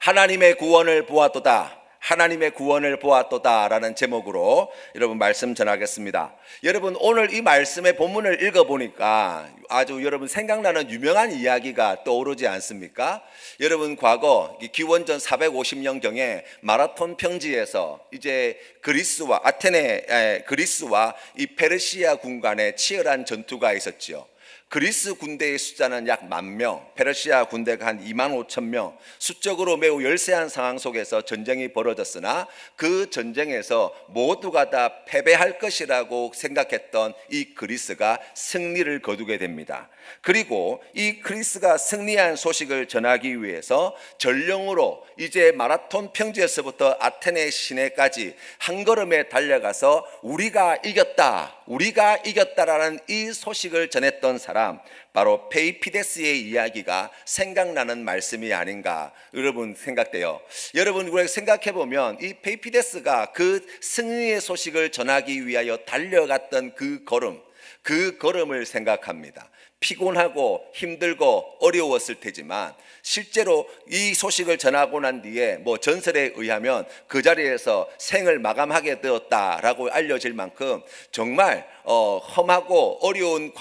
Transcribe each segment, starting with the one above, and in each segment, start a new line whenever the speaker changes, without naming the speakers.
하나님의 구원을 보았도다. 하나님의 구원을 보았도다 라는 제목으로 여러분 말씀 전하겠습니다. 여러분, 오늘 이 말씀의 본문을 읽어보니까 아주 여러분 생각나는 유명한 이야기가 떠오르지 않습니까? 여러분, 과거 기원전 450년경에 마라톤 평지에서 이제 그리스와 이 페르시아 군 간의 치열한 전투가 있었죠. 그리스 군대의 숫자는 약 10,000명, 페르시아 군대가 한 25,000명, 수적으로 매우 열세한 상황 속에서 전쟁이 벌어졌으나 그 전쟁에서 모두가 다 패배할 것이라고 생각했던 이 그리스가 승리를 거두게 됩니다. 그리고 이 그리스가 승리한 소식을 전하기 위해서 전령으로 이제 마라톤 평지에서부터 아테네 시내까지 한 걸음에 달려가서 우리가 이겼다라는 이 소식을 전했던 사람, 바로 페이피데스의 이야기가 생각나는 말씀이 아닌가 여러분 생각돼요. 여러분, 우리가 생각해보면 이 페이피데스가 그 승리의 소식을 전하기 위하여 달려갔던 그 걸음을 생각합니다. 피곤하고 힘들고 어려웠을 테지만 실제로 이 소식을 전하고 난 뒤에 전설에 의하면 그 자리에서 생을 마감하게 되었다라고 알려질 만큼 정말 험하고 어려운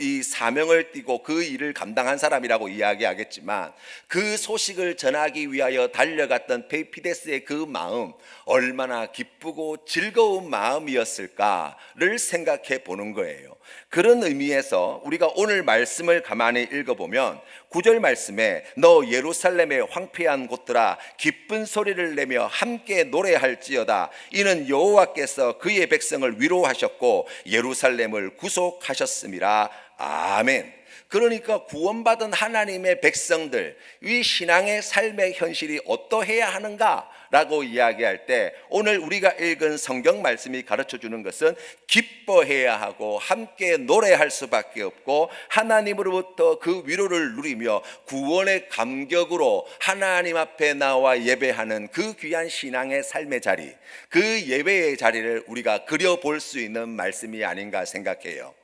이 사명을 띠고 그 일을 감당한 사람이라고 이야기하겠지만, 그 소식을 전하기 위하여 달려갔던 페이피데스의 그 마음, 얼마나 기쁘고 즐거운 마음이었을까를 생각해 보는 거예요. 그런 의미에서 우리가 오늘 말씀을 가만히 읽어보면 9절 말씀에 너 예루살렘의 황폐한 곳들아 기쁜 소리를 내며 함께 노래할지어다. 이는 여호와께서 그의 백성을 위로하셨고 예루살렘을 구속하셨음이라. 아멘. 그러니까 구원받은 하나님의 백성들, 이 신앙의 삶의 현실이 어떠해야 하는가라고 이야기할 때 오늘 우리가 읽은 성경 말씀이 가르쳐주는 것은 기뻐해야 하고 함께 노래할 수밖에 없고, 하나님으로부터 그 위로를 누리며 구원의 감격으로 하나님 앞에 나와 예배하는 그 귀한 신앙의 삶의 자리, 그 예배의 자리를 우리가 그려볼 수 있는 말씀이 아닌가 생각해요.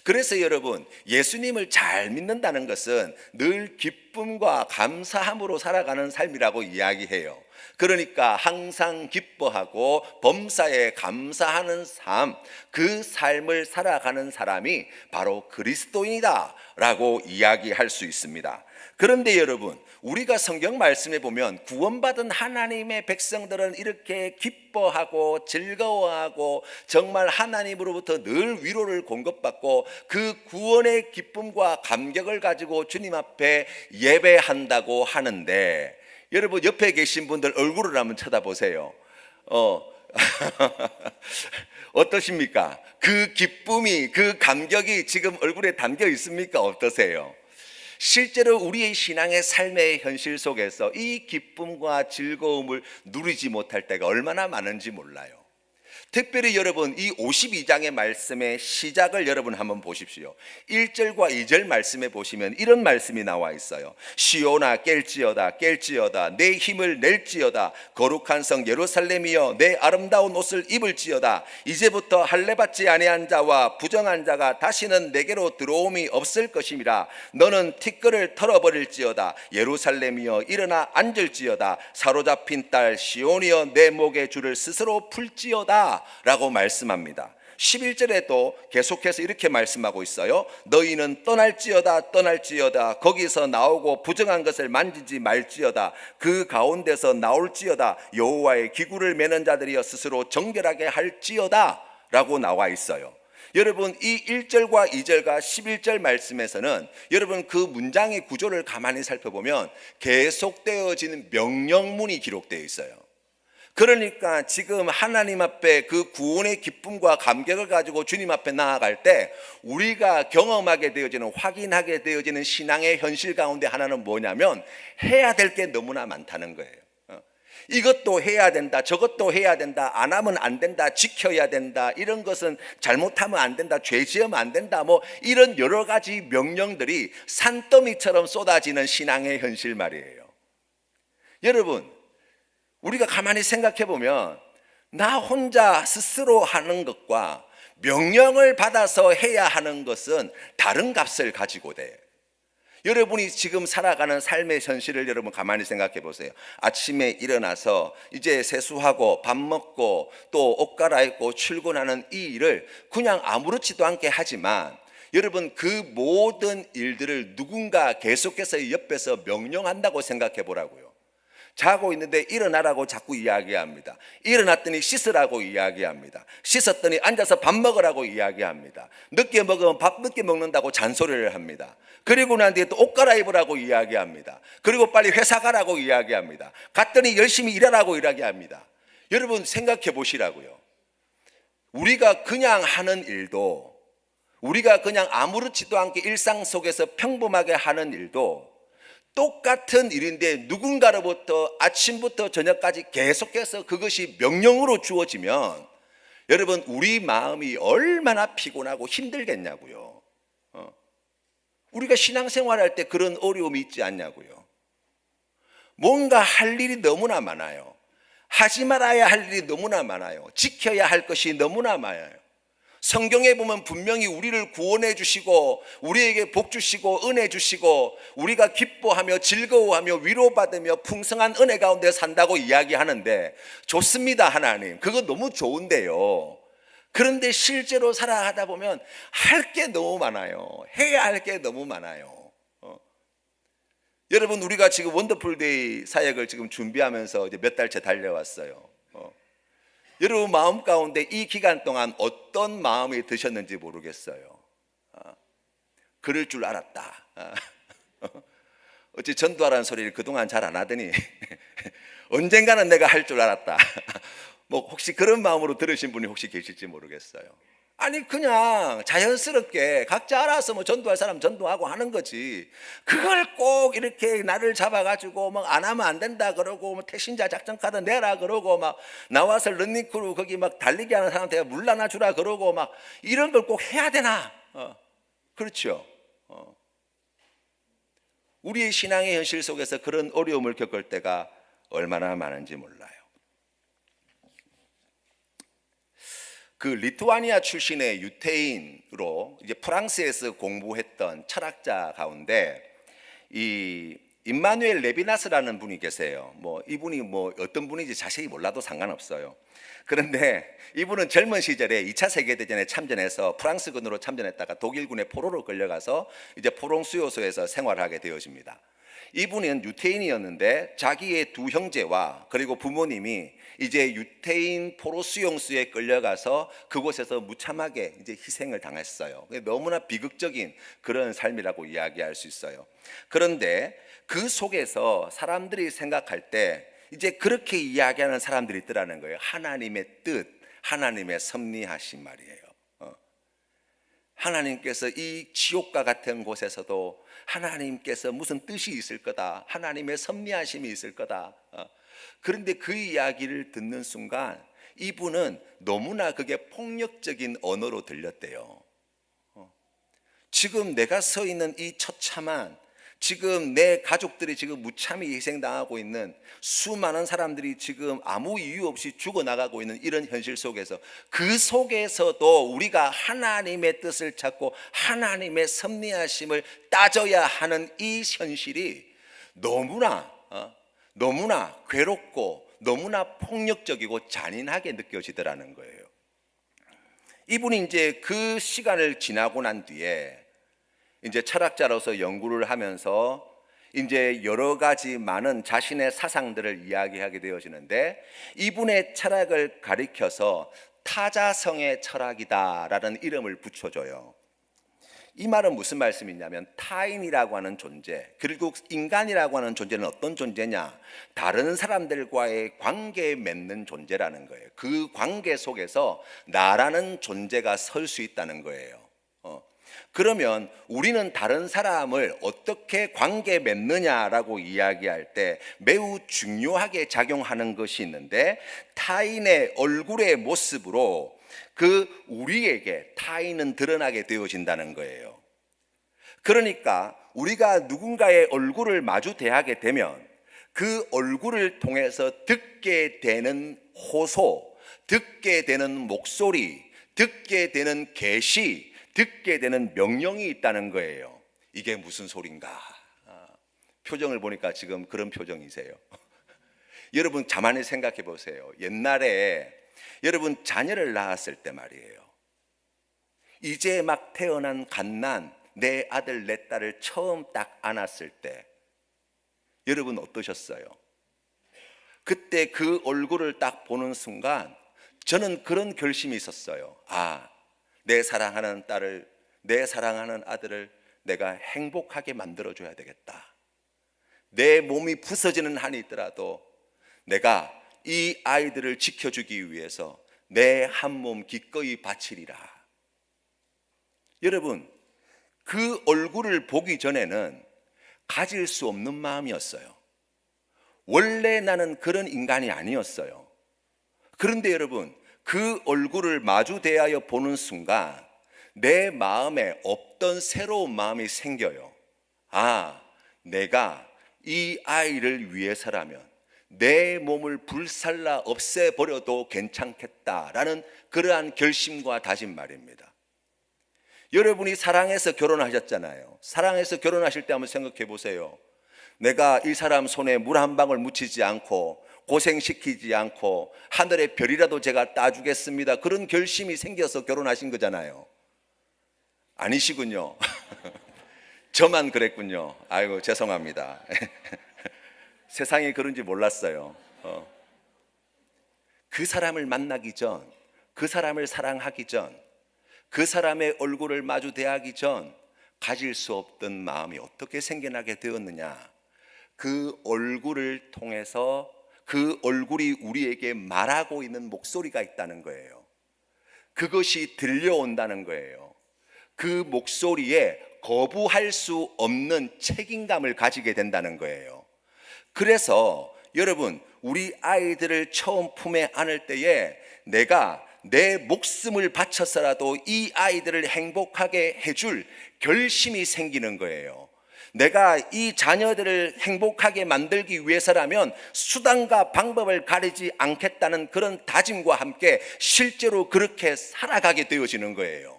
그래서 여러분, 예수님을 잘 믿는다는 것은 늘 기쁨과 감사함으로 살아가는 삶이라고 이야기해요. 그러니까 항상 기뻐하고 범사에 감사하는 삶, 그 삶을 살아가는 사람이 바로 그리스도인이다 라고 이야기할 수 있습니다. 그런데 여러분, 우리가 성경 말씀에 보면 구원받은 하나님의 백성들은 이렇게 기뻐하고 즐거워하고 정말 하나님으로부터 늘 위로를 공급받고 그 구원의 기쁨과 감격을 가지고 주님 앞에 예배한다고 하는데, 여러분 옆에 계신 분들 얼굴을 한번 쳐다보세요. 어떠십니까? 그 기쁨이, 그 감격이 지금 얼굴에 담겨 있습니까? 어떠세요? 실제로 우리의 신앙의 삶의 현실 속에서 이 기쁨과 즐거움을 누리지 못할 때가 얼마나 많은지 몰라요. 특별히 여러분, 이 52장의 말씀의 시작을 여러분 한번 보십시오. 1절과 2절 말씀에 보시면 이런 말씀이 나와 있어요. 시온아 깰지어다 내 힘을 낼지어다. 거룩한 성 예루살렘이여 내 아름다운 옷을 입을지어다. 이제부터 할례받지 아니한 자와 부정한 자가 다시는 내게로 들어옴이 없을 것임이라. 너는 티끌을 털어버릴지어다. 예루살렘이여 일어나 앉을지어다. 사로잡힌 딸 시온이여 내 목의 줄을 스스로 풀지어다 라고 말씀합니다. 11절에도 계속해서 이렇게 말씀하고 있어요. 너희는 떠날지어다 거기서 나오고 부정한 것을 만지지 말지어다. 그 가운데서 나올지어다. 여호와의 기구를 매는 자들이여 스스로 정결하게 할지어다 라고 나와 있어요. 여러분, 이 1절과 2절과 11절 말씀에서는 여러분 그 문장의 구조를 가만히 살펴보면 계속되어지는 명령문이 기록되어 있어요. 그러니까 지금 하나님 앞에 그 구원의 기쁨과 감격을 가지고 주님 앞에 나아갈 때 우리가 경험하게 되어지는, 확인하게 되어지는 신앙의 현실 가운데 하나는 뭐냐면 해야 될 게 너무나 많다는 거예요. 이것도 해야 된다, 저것도 해야 된다, 안 하면 안 된다, 지켜야 된다, 이런 것은 잘못하면 안 된다, 죄 지으면 안 된다, 이런 여러 가지 명령들이 산더미처럼 쏟아지는 신앙의 현실 말이에요. 여러분, 우리가 가만히 생각해 보면 나 혼자 스스로 하는 것과 명령을 받아서 해야 하는 것은 다른 값을 가지고 돼. 여러분이 지금 살아가는 삶의 현실을 여러분 가만히 생각해 보세요. 아침에 일어나서 이제 세수하고 밥 먹고 또 옷 갈아입고 출근하는 이 일을 그냥 아무렇지도 않게 하지만 여러분 그 모든 일들을 누군가 계속해서 옆에서 명령한다고 생각해 보라고요. 자고 있는데 일어나라고 자꾸 이야기합니다. 일어났더니 씻으라고 이야기합니다. 씻었더니 앉아서 밥 먹으라고 이야기합니다. 늦게 먹으면 밥 늦게 먹는다고 잔소리를 합니다. 그리고 난 뒤에 또 옷 갈아입으라고 이야기합니다. 그리고 빨리 회사 가라고 이야기합니다. 갔더니 열심히 일하라고 이야기합니다. 여러분 생각해 보시라고요. 우리가 그냥 하는 일도, 우리가 그냥 아무렇지도 않게 일상 속에서 평범하게 하는 일도 똑같은 일인데 누군가로부터 아침부터 저녁까지 계속해서 그것이 명령으로 주어지면 여러분 우리 마음이 얼마나 피곤하고 힘들겠냐고요. 우리가 신앙생활할 때 그런 어려움이 있지 않냐고요. 뭔가 할 일이 너무나 많아요. 하지 말아야 할 일이 너무나 많아요. 지켜야 할 것이 너무나 많아요. 성경에 보면 분명히 우리를 구원해 주시고 우리에게 복 주시고 은혜 주시고 우리가 기뻐하며 즐거워하며 위로받으며 풍성한 은혜 가운데 산다고 이야기하는데 좋습니다. 하나님 그거 너무 좋은데요. 그런데 실제로 살아가다 보면 할 게 너무 많아요. 해야 할 게 너무 많아요. 여러분 우리가 지금 원더풀데이 사역을 지금 준비하면서 이제 몇 달째 달려왔어요. 여러분 마음 가운데 이 기간 동안 어떤 마음이 드셨는지 모르겠어요. 그럴 줄 알았다. 어찌 전도하라는 소리를 그동안 잘 안 하더니 언젠가는 내가 할 줄 알았다. 뭐 혹시 그런 마음으로 들으신 분이 혹시 계실지 모르겠어요. 아니 그냥 자연스럽게 각자 알아서 뭐 전도할 사람 전도하고 하는 거지. 그걸 꼭 이렇게 나를 잡아가지고 막 안 하면 안 된다 그러고 뭐 태신자 작전 카드 내라 그러고 막 나와서 런닝크루 거기 막 달리기 하는 사람한테 물러나 주라 그러고 막 이런 걸 꼭 해야 되나? 그렇죠. 우리의 신앙의 현실 속에서 그런 어려움을 겪을 때가 얼마나 많은지 몰라요. 그 리투아니아 출신의 유태인으로 이제 프랑스에서 공부했던 철학자 가운데 이 임마누엘 레비나스라는 분이 계세요. 뭐 이분이 뭐 어떤 분인지 자세히 몰라도 상관없어요. 그런데 이분은 젊은 시절에 2차 세계대전에 참전해서 프랑스군으로 참전했다가 독일군의 포로로 끌려가서 이제 포롱 수용소에서 생활하게 되어집니다. 이분은 유태인이었는데 자기의 두 형제와 그리고 부모님이 이제 유태인 포로 수용소에 끌려가서 그곳에서 무참하게 이제 희생을 당했어요. 너무나 비극적인 그런 삶이라고 이야기할 수 있어요. 그런데 그 속에서 사람들이 생각할 때 이제 그렇게 이야기하는 사람들이 있더라는 거예요. 하나님의 뜻, 하나님의 섭리하신 말이에요. 하나님께서 이 지옥과 같은 곳에서도 하나님께서 무슨 뜻이 있을 거다. 하나님의 섭리하심이 있을 거다. 그런데 그 이야기를 듣는 순간 이분은 너무나 그게 폭력적인 언어로 들렸대요. 지금 내가 서 있는 이 처참한, 지금 내 가족들이 지금 무참히 희생당하고 있는 수많은 사람들이 지금 아무 이유 없이 죽어나가고 있는 이런 현실 속에서 그 속에서도 우리가 하나님의 뜻을 찾고 하나님의 섭리하심을 따져야 하는 이 현실이 너무나 괴롭고 너무나 폭력적이고 잔인하게 느껴지더라는 거예요. 이분이 이제 그 시간을 지나고 난 뒤에 이제 철학자로서 연구를 하면서 이제 여러 가지 많은 자신의 사상들을 이야기하게 되어지는데 이분의 철학을 가리켜서 타자성의 철학이다라는 이름을 붙여줘요. 이 말은 무슨 말씀이냐면 타인이라고 하는 존재, 그리고 인간이라고 하는 존재는 어떤 존재냐? 다른 사람들과의 관계에 맺는 존재라는 거예요. 그 관계 속에서 나라는 존재가 설 수 있다는 거예요. 그러면 우리는 다른 사람을 어떻게 관계 맺느냐라고 이야기할 때 매우 중요하게 작용하는 것이 있는데 타인의 얼굴의 모습으로 그 우리에게 타인은 드러나게 되어진다는 거예요. 그러니까 우리가 누군가의 얼굴을 마주 대하게 되면 그 얼굴을 통해서 듣게 되는 호소, 듣게 되는 목소리, 듣게 되는 계시, 듣게 되는 명령이 있다는 거예요. 이게 무슨 소린가? 표정을 보니까 지금 그런 표정이세요. 여러분 가만히 생각해 보세요. 옛날에 여러분 자녀를 낳았을 때 말이에요. 이제 막 태어난 갓난 내 아들 내 딸을 처음 딱 안았을 때 여러분 어떠셨어요? 그때 그 얼굴을 딱 보는 순간 저는 그런 결심이 있었어요. 내 사랑하는 딸을, 내 사랑하는 아들을 내가 행복하게 만들어줘야 되겠다. 내 몸이 부서지는 한이 있더라도 내가 이 아이들을 지켜주기 위해서 내 한 몸 기꺼이 바치리라. 여러분, 그 얼굴을 보기 전에는 가질 수 없는 마음이었어요. 원래 나는 그런 인간이 아니었어요. 그런데 여러분, 그 얼굴을 마주 대하여 보는 순간 내 마음에 없던 새로운 마음이 생겨요. 내가 이 아이를 위해서라면 내 몸을 불살라 없애버려도 괜찮겠다라는 그러한 결심과 다짐 말입니다. 여러분이 사랑해서 결혼하셨잖아요. 사랑해서 결혼하실 때 한번 생각해 보세요. 내가 이 사람 손에 물 한 방울 묻히지 않고 고생시키지 않고 하늘의 별이라도 제가 따주겠습니다. 그런 결심이 생겨서 결혼하신 거잖아요. 아니시군요. 저만 그랬군요. 아이고 죄송합니다. 세상에 그런지 몰랐어요. 그 사람을 만나기 전, 그 사람을 사랑하기 전, 그 사람의 얼굴을 마주 대하기 전 가질 수 없던 마음이 어떻게 생겨나게 되었느냐? 그 얼굴을 통해서 그 얼굴이 우리에게 말하고 있는 목소리가 있다는 거예요. 그것이 들려온다는 거예요. 그 목소리에 거부할 수 없는 책임감을 가지게 된다는 거예요. 그래서 여러분, 우리 아이들을 처음 품에 안을 때에 내가 내 목숨을 바쳐서라도 이 아이들을 행복하게 해줄 결심이 생기는 거예요. 내가 이 자녀들을 행복하게 만들기 위해서라면 수단과 방법을 가리지 않겠다는 그런 다짐과 함께 실제로 그렇게 살아가게 되어지는 거예요.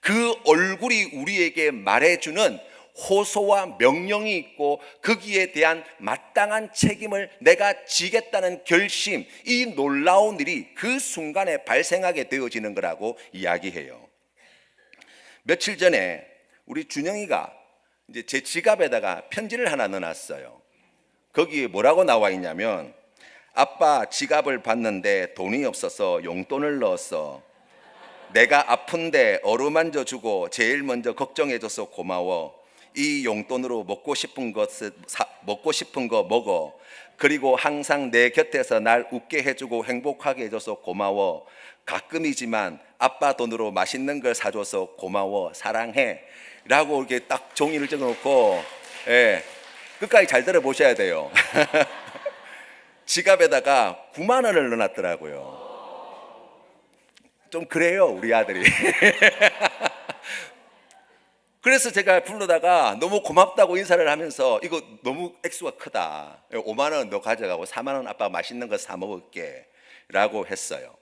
그 얼굴이 우리에게 말해주는 호소와 명령이 있고 거기에 대한 마땅한 책임을 내가 지겠다는 결심, 이 놀라운 일이 그 순간에 발생하게 되어지는 거라고 이야기해요. 며칠 전에 우리 준영이가 이제 제 지갑에다가 편지를 하나 넣어놨어요. 거기에 뭐라고 나와 있냐면, 아빠 지갑을 봤는데 돈이 없어서 용돈을 넣었어. 내가 아픈데 어루만져 주고 제일 먼저 걱정해줘서 고마워. 이 용돈으로 먹고 싶은 거 먹어. 그리고 항상 내 곁에서 날 웃게 해주고 행복하게 해줘서 고마워. 가끔이지만 아빠 돈으로 맛있는 걸 사줘서 고마워. 사랑해. 라고 이렇게 딱 종이를 적어놓고, 끝까지 잘 들어보셔야 돼요. 지갑에다가 9만 원을 넣어놨더라고요. 좀 그래요, 우리 아들이. 그래서 제가 불러다가 너무 고맙다고 인사를 하면서, 이거 너무 액수가 크다. 5만 원 너 가져가고 4만 원 아빠가 맛있는 거 사 먹을게. 라고 했어요.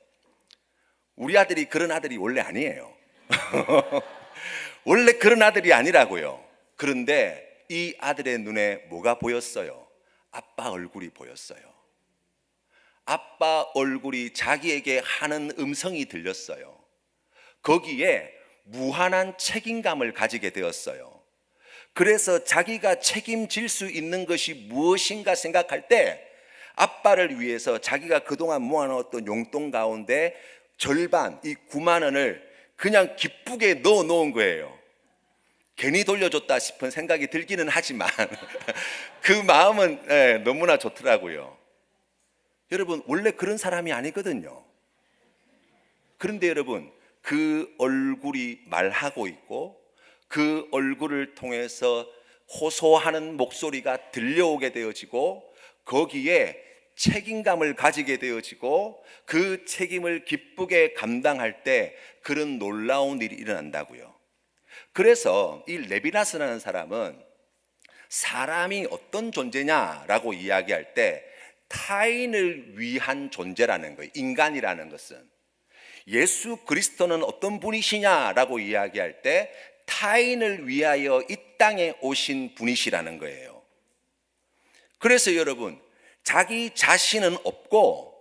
우리 아들이 그런 아들이 원래 아니에요. 원래 그런 아들이 아니라고요. 그런데 이 아들의 눈에 뭐가 보였어요? 아빠 얼굴이 보였어요. 아빠 얼굴이 자기에게 하는 음성이 들렸어요. 거기에 무한한 책임감을 가지게 되었어요. 그래서 자기가 책임질 수 있는 것이 무엇인가 생각할 때 아빠를 위해서 자기가 그동안 모아놓았던 용돈 가운데 절반, 이 9만 원을 그냥 기쁘게 넣어 놓은 거예요. 괜히 돌려줬다 싶은 생각이 들기는 하지만 그 마음은 너무나 좋더라고요. 여러분, 원래 그런 사람이 아니거든요. 그런데 여러분, 그 얼굴이 말하고 있고 그 얼굴을 통해서 호소하는 목소리가 들려오게 되어지고 거기에 책임감을 가지게 되어지고 그 책임을 기쁘게 감당할 때 그런 놀라운 일이 일어난다고요. 그래서 이 레비나스라는 사람은 사람이 어떤 존재냐라고 이야기할 때 타인을 위한 존재라는 거예요. 인간이라는 것은 예수 그리스도는 어떤 분이시냐라고 이야기할 때 타인을 위하여 이 땅에 오신 분이시라는 거예요. 그래서 여러분, 자기 자신은 없고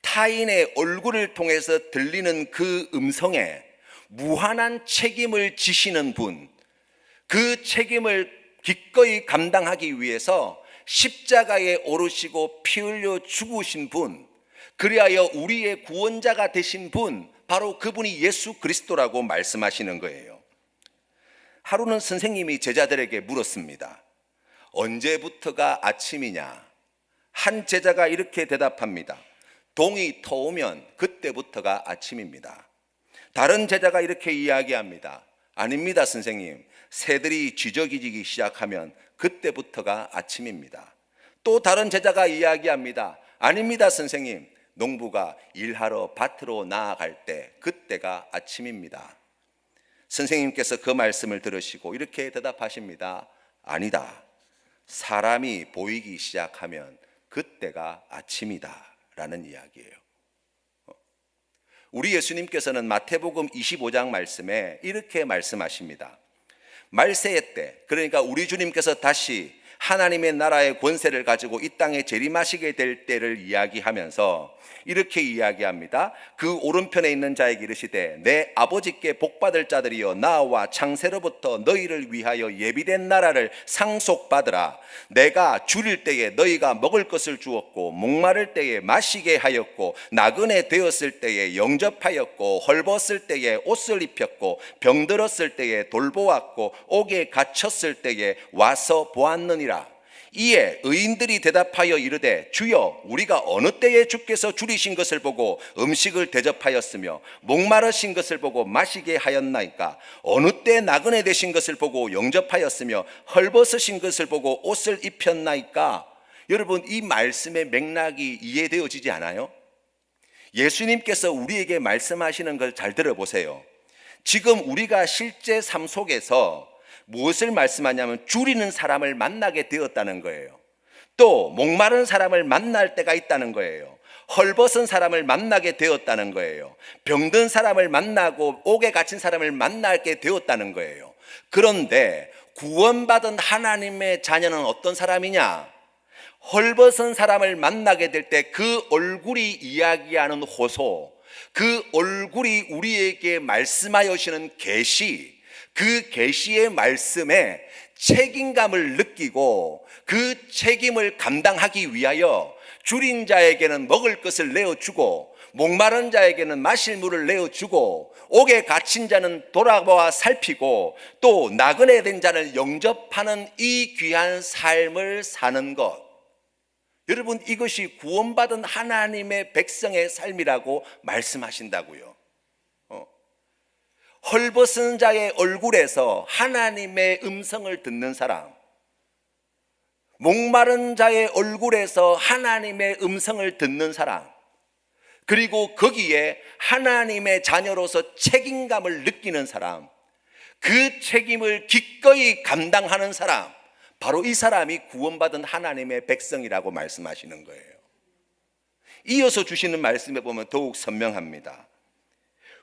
타인의 얼굴을 통해서 들리는 그 음성에 무한한 책임을 지시는 분, 그 책임을 기꺼이 감당하기 위해서 십자가에 오르시고 피 흘려 죽으신 분, 그리하여 우리의 구원자가 되신 분, 바로 그분이 예수 그리스도라고 말씀하시는 거예요. 하루는 선생님이 제자들에게 물었습니다. 언제부터가 아침이냐? 한 제자가 이렇게 대답합니다. 동이 터오면 그때부터가 아침입니다. 다른 제자가 이렇게 이야기합니다. 아닙니다, 선생님. 새들이 쥐저기지기 시작하면 그때부터가 아침입니다. 또 다른 제자가 이야기합니다. 아닙니다, 선생님. 농부가 일하러 밭으로 나아갈 때 그때가 아침입니다. 선생님께서 그 말씀을 들으시고 이렇게 대답하십니다. 아니다. 사람이 보이기 시작하면 그때가 아침이다 라는 이야기예요. 우리 예수님께서는 마태복음 25장 말씀에 이렇게 말씀하십니다. 말세의 때, 그러니까 우리 주님께서 다시 하나님의 나라의 권세를 가지고 이 땅에 재림하시게 될 때를 이야기하면서 이렇게 이야기합니다. 그 오른편에 있는 자에게 이르시되 내 아버지께 복받을 자들이여 나와 창세로부터 너희를 위하여 예비된 나라를 상속받으라. 내가 줄일 때에 너희가 먹을 것을 주었고 목마를 때에 마시게 하였고 나그네 되었을 때에 영접하였고 헐벗을 때에 옷을 입혔고 병들었을 때에 돌보았고 옥에 갇혔을 때에 와서 보았느니라. 이에 의인들이 대답하여 이르되 주여 우리가 어느 때에 주께서 줄이신 것을 보고 음식을 대접하였으며 목마르신 것을 보고 마시게 하였나이까? 어느 때 나그네 되신 것을 보고 영접하였으며 헐벗으신 것을 보고 옷을 입혔나이까? 여러분, 이 말씀의 맥락이 이해되어지지 않아요? 예수님께서 우리에게 말씀하시는 걸 잘 들어보세요. 지금 우리가 실제 삶 속에서 무엇을 말씀하냐면 줄이는 사람을 만나게 되었다는 거예요. 또 목마른 사람을 만날 때가 있다는 거예요. 헐벗은 사람을 만나게 되었다는 거예요. 병든 사람을 만나고 옥에 갇힌 사람을 만나게 되었다는 거예요. 그런데 구원받은 하나님의 자녀는 어떤 사람이냐? 헐벗은 사람을 만나게 될 때 그 얼굴이 이야기하는 호소, 그 얼굴이 우리에게 말씀하여 주시는 계시, 그 계시의 말씀에 책임감을 느끼고 그 책임을 감당하기 위하여 줄인 자에게는 먹을 것을 내어주고 목마른 자에게는 마실 물을 내어주고 옥에 갇힌 자는 돌아보아 살피고 또 나그네 된 자를 영접하는 이 귀한 삶을 사는 것, 여러분, 이것이 구원받은 하나님의 백성의 삶이라고 말씀하신다고요. 헐벗은 자의 얼굴에서 하나님의 음성을 듣는 사람, 목마른 자의 얼굴에서 하나님의 음성을 듣는 사람, 그리고 거기에 하나님의 자녀로서 책임감을 느끼는 사람, 그 책임을 기꺼이 감당하는 사람, 바로 이 사람이 구원받은 하나님의 백성이라고 말씀하시는 거예요. 이어서 주시는 말씀에 보면 더욱 선명합니다.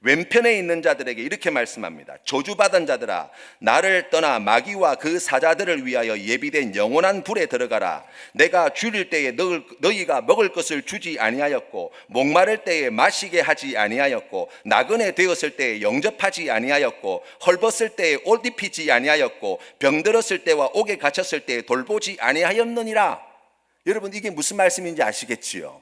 왼편에 있는 자들에게 이렇게 말씀합니다. 저주받은 자들아, 나를 떠나 마귀와 그 사자들을 위하여 예비된 영원한 불에 들어가라. 내가 줄일 때에 너희가 먹을 것을 주지 아니하였고 목마를 때에 마시게 하지 아니하였고 나그네 되었을 때에 영접하지 아니하였고 헐벗을 때에 옷 입히지 아니하였고 병들었을 때와 옥에 갇혔을 때에 돌보지 아니하였느니라. 여러분, 이게 무슨 말씀인지 아시겠지요?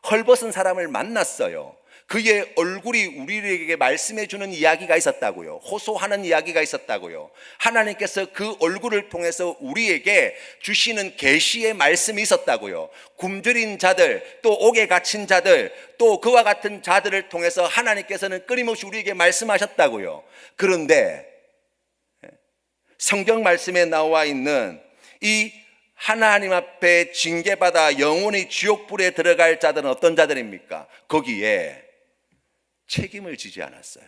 헐벗은 사람을 만났어요. 그의 얼굴이 우리에게 말씀해 주는 이야기가 있었다고요. 호소하는 이야기가 있었다고요. 하나님께서 그 얼굴을 통해서 우리에게 주시는 계시의 말씀이 있었다고요. 굶주린 자들, 또 옥에 갇힌 자들, 또 그와 같은 자들을 통해서 하나님께서는 끊임없이 우리에게 말씀하셨다고요. 그런데 성경 말씀에 나와 있는 이 하나님 앞에 징계받아 영원히 지옥불에 들어갈 자들은 어떤 자들입니까? 거기에 책임을 지지 않았어요.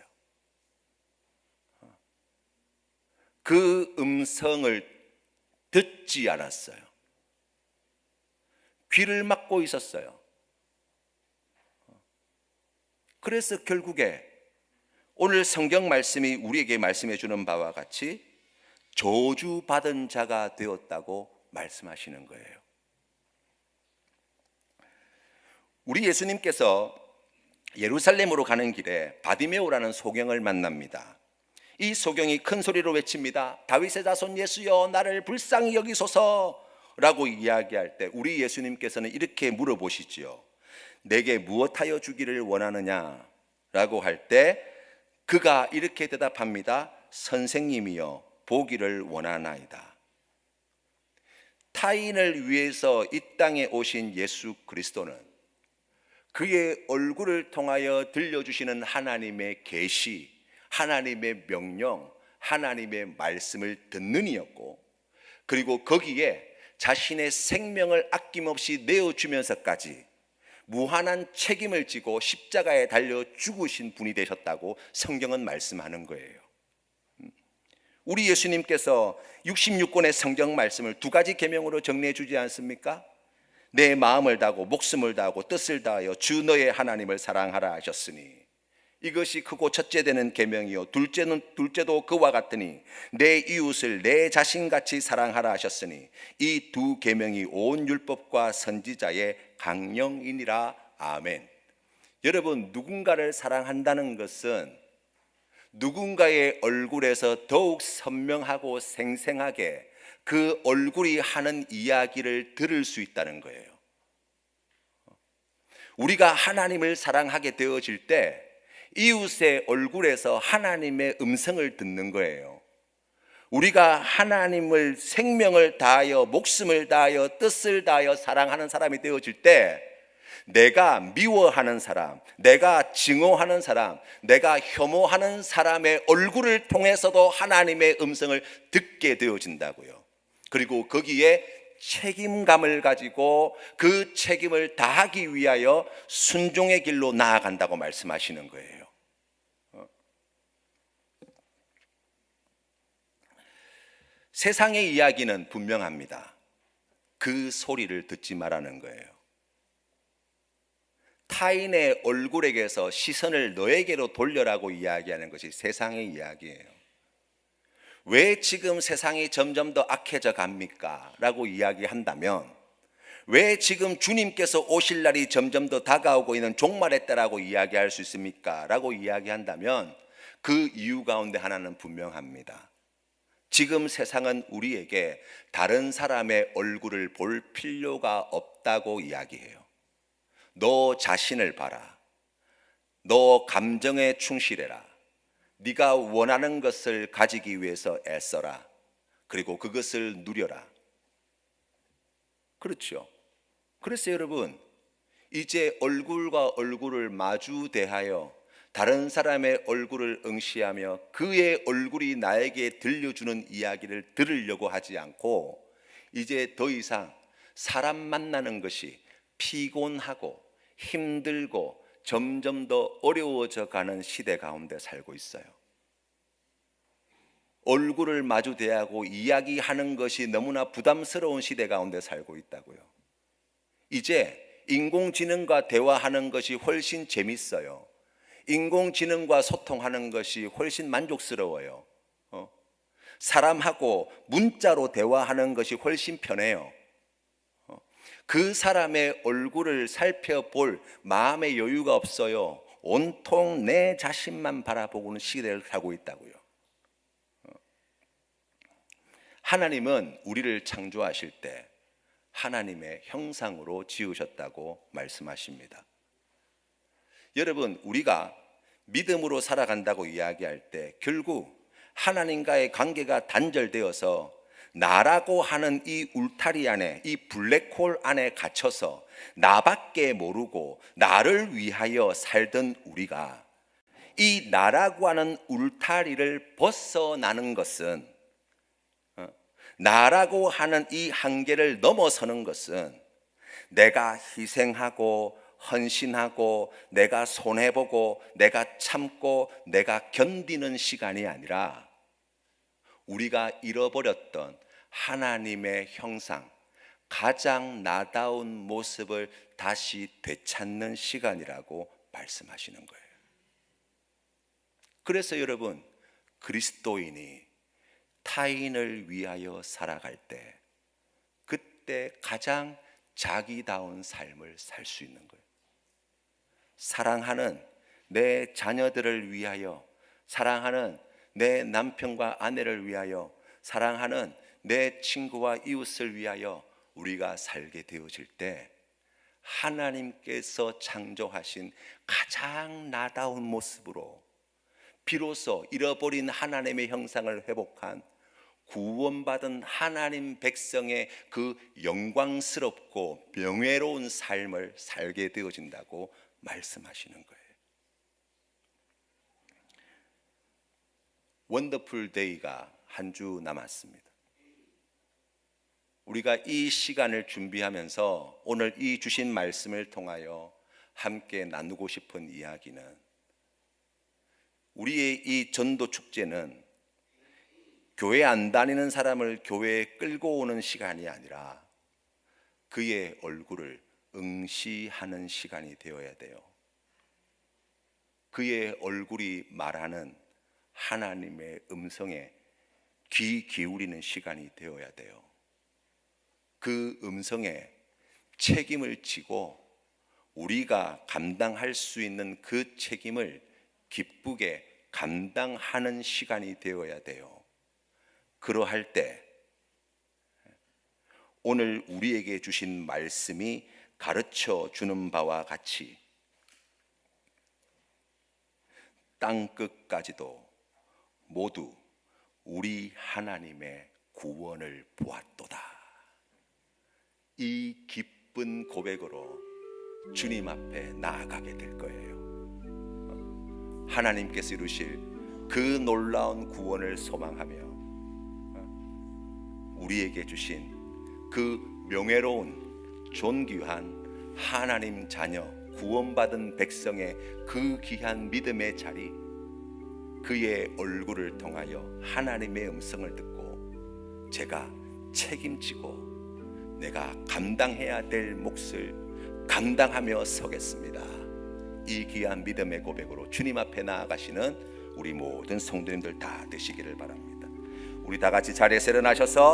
그 음성을 듣지 않았어요. 귀를 막고 있었어요. 그래서 결국에 오늘 성경 말씀이 우리에게 말씀해 주는 바와 같이 저주받은 자가 되었다고 말씀하시는 거예요. 우리 예수님께서 예루살렘으로 가는 길에 바디메오라는 소경을 만납니다. 이 소경이 큰 소리로 외칩니다. 다윗의 자손 예수여, 나를 불쌍히 여기소서 라고 이야기할 때 우리 예수님께서는 이렇게 물어보시지요. 내게 무엇하여 주기를 원하느냐 라고 할 때 그가 이렇게 대답합니다. 선생님이여, 보기를 원하나이다. 타인을 위해서 이 땅에 오신 예수 그리스도는 그의 얼굴을 통하여 들려주시는 하나님의 계시, 하나님의 명령, 하나님의 말씀을 듣는 이였고, 그리고 거기에 자신의 생명을 아낌없이 내어주면서까지 무한한 책임을 지고 십자가에 달려 죽으신 분이 되셨다고 성경은 말씀하는 거예요. 우리 예수님께서 66권의 성경 말씀을 두 가지 계명으로 정리해 주지 않습니까? 내 마음을 다하고 목숨을 다하고 뜻을 다하여 주 너의 하나님을 사랑하라 하셨으니 이것이 크고 첫째 되는 계명이요 둘째도 그와 같으니 내 이웃을 내 자신같이 사랑하라 하셨으니 이 두 계명이 온 율법과 선지자의 강령이니라. 아멘. 여러분, 누군가를 사랑한다는 것은 누군가의 얼굴에서 더욱 선명하고 생생하게 그 얼굴이 하는 이야기를 들을 수 있다는 거예요. 우리가 하나님을 사랑하게 되어질 때 이웃의 얼굴에서 하나님의 음성을 듣는 거예요. 우리가 하나님을 생명을 다하여 목숨을 다하여 뜻을 다하여 사랑하는 사람이 되어질 때 내가 미워하는 사람, 내가 증오하는 사람, 내가 혐오하는 사람의 얼굴을 통해서도 하나님의 음성을 듣게 되어진다고요. 그리고 거기에 책임감을 가지고 그 책임을 다하기 위하여 순종의 길로 나아간다고 말씀하시는 거예요. 세상의 이야기는 분명합니다. 그 소리를 듣지 말라는 거예요. 타인의 얼굴에게서 시선을 너에게로 돌려라고 이야기하는 것이 세상의 이야기예요. 왜 지금 세상이 점점 더 악해져 갑니까? 라고 이야기한다면, 왜 지금 주님께서 오실 날이 점점 더 다가오고 있는 종말의 때라고 이야기할 수 있습니까? 라고 이야기한다면 그 이유 가운데 하나는 분명합니다. 지금 세상은 우리에게 다른 사람의 얼굴을 볼 필요가 없다고 이야기해요. 너 자신을 봐라. 너 감정에 충실해라. 네가 원하는 것을 가지기 위해서 애써라. 그리고 그것을 누려라. 그렇죠. 그래서 여러분, 이제 얼굴과 얼굴을 마주 대하여 다른 사람의 얼굴을 응시하며 그의 얼굴이 나에게 들려주는 이야기를 들으려고 하지 않고 이제 더 이상 사람 만나는 것이 피곤하고 힘들고 점점 더 어려워져 가는 시대 가운데 살고 있어요. 얼굴을 마주 대하고 이야기하는 것이 너무나 부담스러운 시대 가운데 살고 있다고요. 이제 인공지능과 대화하는 것이 훨씬 재밌어요. 인공지능과 소통하는 것이 훨씬 만족스러워요. 사람하고 문자로 대화하는 것이 훨씬 편해요. 그 사람의 얼굴을 살펴볼 마음의 여유가 없어요. 온통 내 자신만 바라보고는 시대를 살고 있다고요. 하나님은 우리를 창조하실 때 하나님의 형상으로 지으셨다고 말씀하십니다. 여러분, 우리가 믿음으로 살아간다고 이야기할 때 결국 하나님과의 관계가 단절되어서 나라고 하는 이 울타리 안에, 이 블랙홀 안에 갇혀서 나밖에 모르고 나를 위하여 살던 우리가 이 나라고 하는 울타리를 벗어나는 것은, 나라고 하는 이 한계를 넘어서는 것은 내가 희생하고 헌신하고 내가 손해보고 내가 참고 내가 견디는 시간이 아니라 우리가 잃어버렸던 하나님의 형상, 가장 나다운 모습을 다시 되찾는 시간이라고 말씀하시는 거예요. 그래서 여러분, 그리스도인이 타인을 위하여 살아갈 때 그때 가장 자기다운 삶을 살 수 있는 거예요. 사랑하는 내 자녀들을 위하여, 사랑하는 내 남편과 아내를 위하여, 사랑하는 내 친구와 이웃을 위하여 우리가 살게 되어질 때 하나님께서 창조하신 가장 나다운 모습으로 비로소 잃어버린 하나님의 형상을 회복한 구원받은 하나님 백성의 그 영광스럽고 명예로운 삶을 살게 되어진다고 말씀하시는 거예요. 원더풀 데이가 한 주 남았습니다. 우리가 이 시간을 준비하면서 오늘 이 주신 말씀을 통하여 함께 나누고 싶은 이야기는, 우리의 이 전도 축제는 교회 안 다니는 사람을 교회에 끌고 오는 시간이 아니라 그의 얼굴을 응시하는 시간이 되어야 돼요. 그의 얼굴이 말하는 하나님의 음성에 귀 기울이는 시간이 되어야 돼요. 그 음성에 책임을 지고 우리가 감당할 수 있는 그 책임을 기쁘게 감당하는 시간이 되어야 돼요. 그러할 때 오늘 우리에게 주신 말씀이 가르쳐 주는 바와 같이 땅 끝까지도 모두 우리 하나님의 구원을 보았도다. 이 기쁜 고백으로 주님 앞에 나아가게 될 거예요. 하나님께서 이루실 그 놀라운 구원을 소망하며 우리에게 주신 그 명예로운 존귀한 하나님 자녀 구원받은 백성의 그 귀한 믿음의 자리, 그의 얼굴을 통하여 하나님의 음성을 듣고 제가 책임지고 내가 감당해야 될 몫을 감당하며 서겠습니다. 이 귀한 믿음의 고백으로 주님 앞에 나아가시는 우리 모든 성도님들 다 되시기를 바랍니다. 우리 다 같이 자리에서 일어나셔서